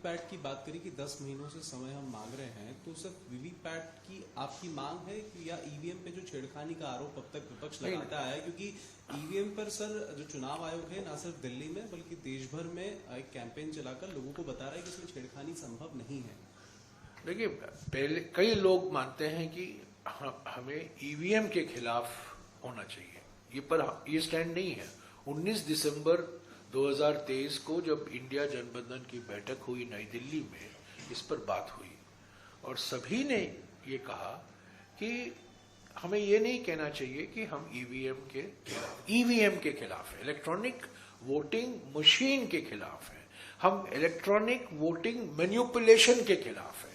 VVPAT की बात करें कि 10 महीनों से समय हम मांग रहे हैं, तो सिर्फ वीवीपैट की आपकी मांग है कि या ईवीएम पे जो छेड़खानी का आरोप अब तक विपक्ष लगाता है? क्योंकि ईवीएम पर सर जो चुनाव आयोग है ना सिर्फ दिल्ली में बल्कि देश भर में एक कैंपेन चलाकर लोगों को बता रहा है कि इसमें छेड़खानी संभव नहीं है। देखिए, पहले कई लोग मानते हैं कि हमें ईवीएम के खिलाफ होना चाहिए, ये स्टैंड नहीं है। 19 दिसंबर 2023 को जब इंडिया गठबंधन की बैठक हुई नई दिल्ली में, इस पर बात हुई और सभी ने ये कहा कि हमें ये नहीं कहना चाहिए कि हम ईवीएम के खिलाफ है, इलेक्ट्रॉनिक वोटिंग मशीन के खिलाफ है, हम इलेक्ट्रॉनिक वोटिंग मैनिपुलेशन के खिलाफ है।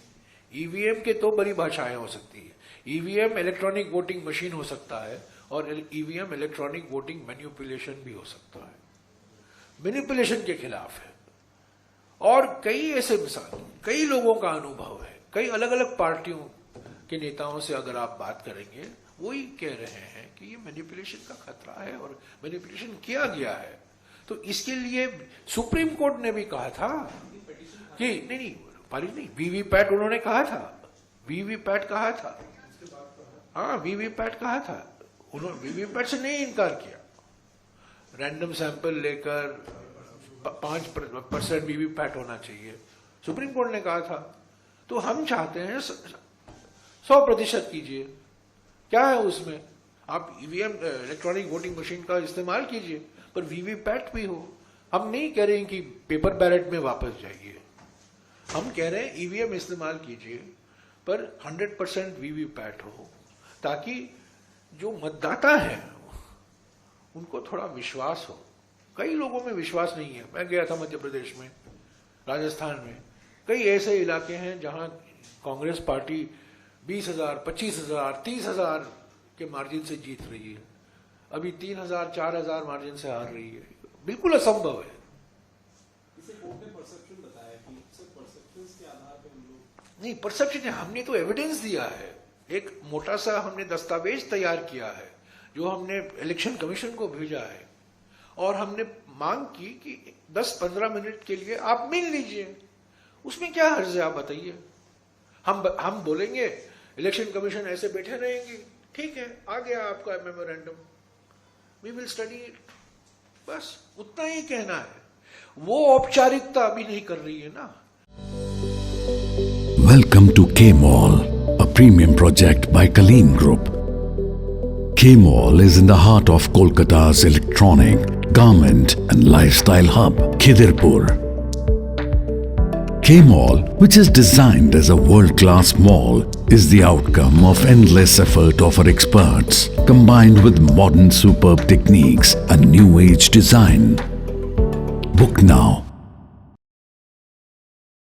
ईवीएम के तो बड़ी भाषाएं हो सकती है, ईवीएम इलेक्ट्रॉनिक वोटिंग मशीन हो सकता है और ईवीएम इलेक्ट्रॉनिक वोटिंग मैनिपुलेशन भी हो सकता है। मैनिपुलेशन के खिलाफ है और कई ऐसे मिसाल, कई लोगों का अनुभव है, कई अलग अलग पार्टियों के नेताओं से अगर आप बात करेंगे, वही कह रहे हैं कि ये मैनिपुलेशन का खतरा है और मैनिपुलेशन किया गया है। तो इसके लिए सुप्रीम कोर्ट ने भी कहा था कि नहीं पारित नहीं, वीवीपैट उन्होंने कहा था, वीवीपैट कहा था, हाँ वीवीपैट कहा था, उन्होंने वीवीपैट से नहीं इनकार किया। रैंडम सैंपल लेकर 5% वीवीपैट होना चाहिए, सुप्रीम कोर्ट ने कहा था। तो हम चाहते हैं 100% कीजिए, क्या है उसमें, आप ईवीएम इलेक्ट्रॉनिक वोटिंग मशीन का इस्तेमाल कीजिए पर वीवीपैट भी हो। हम नहीं कह रहे हैं कि पेपर बैलेट में वापस जाइए, हम कह रहे हैं ईवीएम इस्तेमाल कीजिए पर 100% वीवीपैट हो, ताकि जो मतदाता है उनको थोड़ा विश्वास हो। कई लोगों में विश्वास नहीं है। मैं गया था मध्य प्रदेश में, राजस्थान में, कई ऐसे इलाके हैं जहां कांग्रेस पार्टी 20,000, 25,000, 30,000 के मार्जिन से जीत रही है, अभी 3,000, 4,000 मार्जिन से हार रही है। बिल्कुल असंभव है। इसे कोर्ट ने परसेप्शन बताया कि सिर्फ परसेप्शंस के आधार पर हम लोग नहीं, परसेप्शन हमने तो एविडेंस दिया है, एक मोटा सा हमने दस्तावेज तैयार किया है जो हमने इलेक्शन कमीशन को भेजा है और हमने मांग की कि 10-15 मिनट के लिए आप मिल लीजिए। उसमें क्या हर्ज है, आप बताइए। हम बोलेंगे इलेक्शन कमीशन ऐसे बैठे रहेंगे, ठीक है, आ गया आपका memorandum, we will study it, बस उतना ही कहना है। वो औपचारिकता अभी नहीं कर रही है ना। Welcome to K-Mall, a premium project by Kaleen Group. K-Mall is in the heart of Kolkata's electronic, garment and lifestyle hub, Khidirpur. K-Mall, which is designed as a world-class mall, is the outcome of endless effort of our experts, combined with modern superb techniques and new age design. Book now